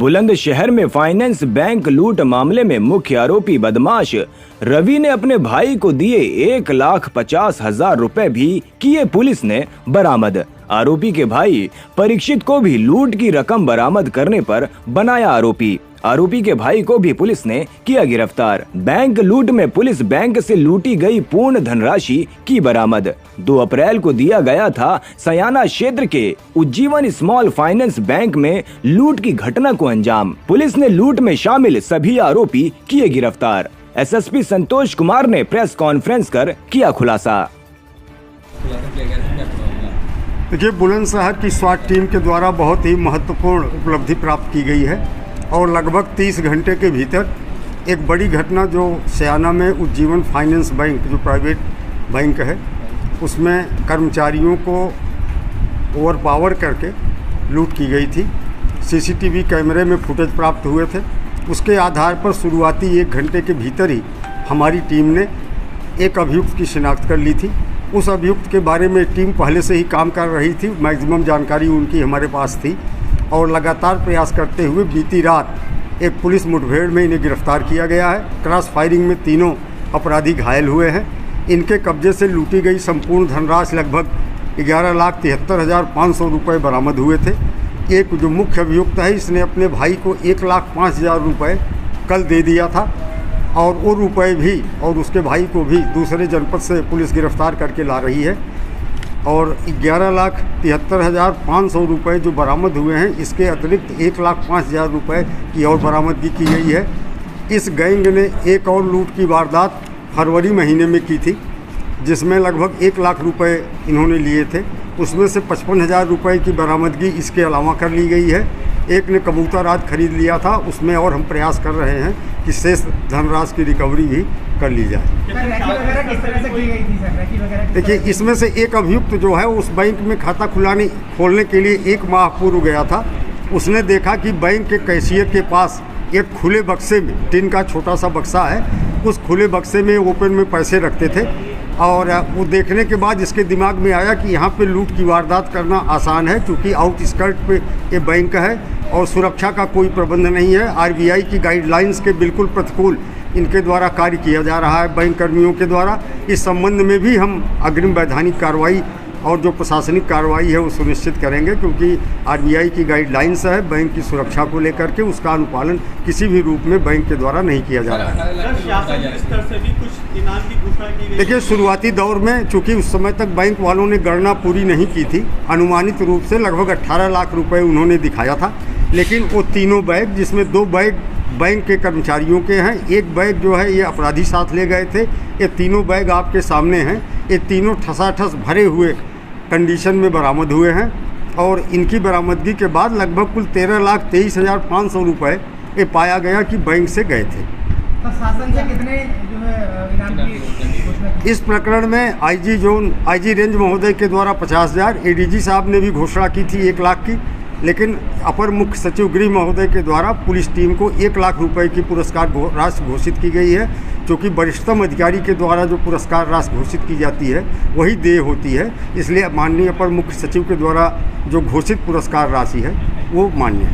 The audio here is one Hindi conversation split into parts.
बुलंदशहर में फाइनेंस बैंक लूट मामले में मुख्य आरोपी बदमाश रवि ने अपने भाई को दिए 1,50,000 रुपए भी किए पुलिस ने बरामद। आरोपी के भाई परीक्षित को भी लूट की रकम बरामद करने पर बनाया आरोपी। आरोपी के भाई को भी पुलिस ने किया गिरफ्तार। बैंक लूट में पुलिस बैंक से लूटी गई पूर्ण धनराशि की बरामद। 2 अप्रैल को दिया गया था सयाना क्षेत्र के उज्जीवन स्मॉल फाइनेंस बैंक में लूट की घटना को अंजाम। पुलिस ने लूट में शामिल सभी आरोपी किए गिरफ्तार। एसएसपी संतोष कुमार ने प्रेस कॉन्फ्रेंस कर किया खुलासा। देखिए, बुलंदशहर की स्वाट टीम के द्वारा बहुत ही महत्वपूर्ण उपलब्धि प्राप्त की गई है और लगभग 30 घंटे के भीतर एक बड़ी घटना जो सयाना में उज्जीवन फाइनेंस बैंक जो प्राइवेट बैंक है उसमें कर्मचारियों को ओवरपावर करके लूट की गई थी। सीसीटीवी कैमरे में फुटेज प्राप्त हुए थे। उसके आधार पर शुरुआती 1 घंटे के भीतर ही हमारी टीम ने एक अभियुक्त की शिनाख्त कर ली थी। उस अभियुक्त के बारे में टीम पहले से ही काम कर रही थी, मैक्सिमम जानकारी उनकी हमारे पास थी और लगातार प्रयास करते हुए बीती रात एक पुलिस मुठभेड़ में इन्हें गिरफ्तार किया गया है। क्रॉस फायरिंग में तीनों अपराधी घायल हुए हैं। इनके कब्जे से लूटी गई संपूर्ण धनराशि लगभग 11,73,500 रुपये बरामद हुए थे। एक जो मुख्य अभियुक्त है इसने अपने भाई को 1,05,000 रुपये कल दे दिया था और वो रुपए भी और उसके भाई को भी दूसरे जनपद से पुलिस गिरफ्तार करके ला रही है और 11,73,500 रुपये जो बरामद हुए हैं इसके अतिरिक्त 1,05,000 रुपये की और बरामदगी की गई है। इस गैंग ने एक और लूट की वारदात फरवरी महीने में की थी जिसमें लगभग 1 लाख रुपये इन्होंने लिए थे। उसमें से 55,000 रुपये की बरामदगी इसके अलावा कर ली गई है। एक ने कबूतर आज खरीद लिया था, उसमें और हम प्रयास कर रहे हैं कि शेष धनराशि की रिकवरी भी कर ली जाए। देखिए, इसमें से एक अभियुक्त जो है उस बैंक में खाता खोलने के लिए 1 माह पूर्व गया था। उसने देखा कि बैंक के कैशियर के पास एक खुले बक्से में, टिन का छोटा सा बक्सा है, उस खुले बक्से में ओपन में पैसे रखते थे और वो देखने के बाद इसके दिमाग में आया कि यहाँ पे लूट की वारदात करना आसान है क्योंकि आउटस्कर्ट पे ये बैंक है और सुरक्षा का कोई प्रबंध नहीं है। आरबीआई की गाइडलाइंस के बिल्कुल प्रतिकूल इनके द्वारा कार्य किया जा रहा है बैंक कर्मियों के द्वारा। इस संबंध में भी हम अग्रिम वैधानिक कार्रवाई और जो प्रशासनिक कार्रवाई है वो सुनिश्चित करेंगे क्योंकि आरबीआई की गाइडलाइंस है बैंक की सुरक्षा को लेकर के, उसका अनुपालन किसी भी रूप में बैंक के द्वारा नहीं किया जा रहा है। देखिए, शुरुआती दौर में चूँकि उस समय तक बैंक वालों ने गणना पूरी नहीं की थी, अनुमानित रूप से लगभग 18 लाख रुपये उन्होंने दिखाया था, लेकिन वो तीनों बैग जिसमें 2 बैग बैंक के कर्मचारियों के हैं, 1 बैग जो है ये अपराधी साथ ले गए थे। ये तीनों बैग आपके सामने हैं। ये तीनों ठसाठस भरे हुए कंडीशन में बरामद हुए हैं और इनकी बरामदगी के बाद लगभग कुल 13,23,500 रुपये ये पाया गया कि बैंक से गए थे। शासन से कितने जो है इनाम की घोषणा की? इस प्रकरण में आईजी रेंज महोदय के द्वारा 50,000, एडीजी साहब ने भी घोषणा की थी 1 लाख की, लेकिन अपर मुख्य सचिव गृह महोदय के द्वारा पुलिस टीम को 1 लाख रुपए की पुरस्कार राशि घोषित की गई है, क्योंकि वरिष्ठतम अधिकारी के द्वारा जो पुरस्कार राशि घोषित की जाती है वही देय होती है। इसलिए माननीय अपर मुख्य सचिव के द्वारा जो घोषित पुरस्कार राशि है वो मान्य है।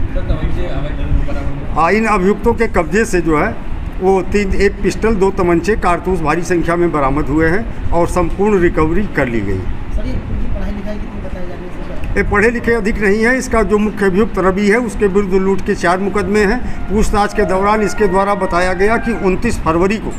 इन अभियुक्तों के कब्जे से जो है वो 1 पिस्टल, 2 तमंचे, कारतूस भारी संख्या में बरामद हुए हैं और संपूर्ण रिकवरी कर ली गई। ये पढ़े लिखे अधिक नहीं है। इसका जो मुख्य अभियुक्त रवि है उसके विरुद्ध लूट के 4 मुकदमे हैं। पूछताछ के दौरान इसके द्वारा बताया गया कि 29 फरवरी को